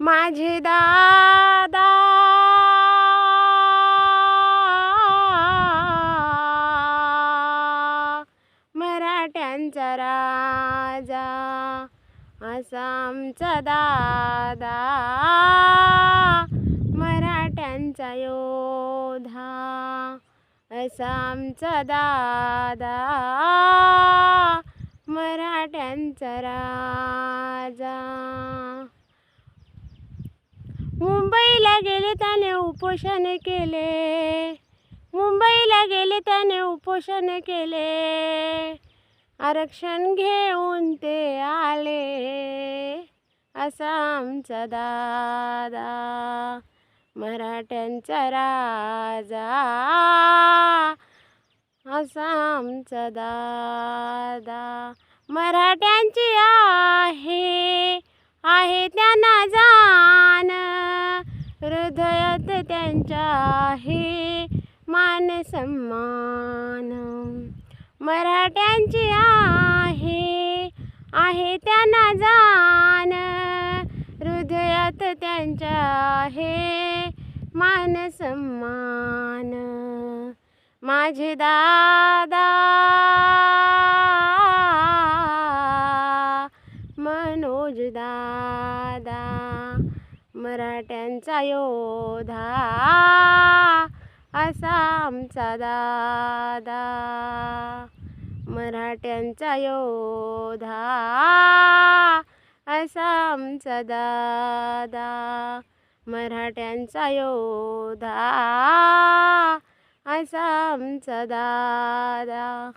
माझे दादा मराठ्यांचा राजा असा आमचा दादा, मराठ्यांचा योधा असा आमचा दादा, मराठ्यांचा राजा. मुंबईला गेले त्याने उपोषण केले, मुंबईला गेले त्याने उपोषण केले, आरक्षण घेऊन ते आले असा आमचा दादा, मराठ्यांचा राजा असा आमचा दादा. मराठ्यांची आहे त्यांना जाण, हृदयात त्यांच्या आहे मान सन्मान. मराठ्यांची आहे त्यांना जाण, हृदयात त्यांच्या आहे मान सन्मान. माझे दादा मनोज दादा मराठ्यांचा योधा असा आमचा दादा, मराठ्यांचा योधा असा आमचा दादा, मराठ्यांचा योधा असा आमचा दादा.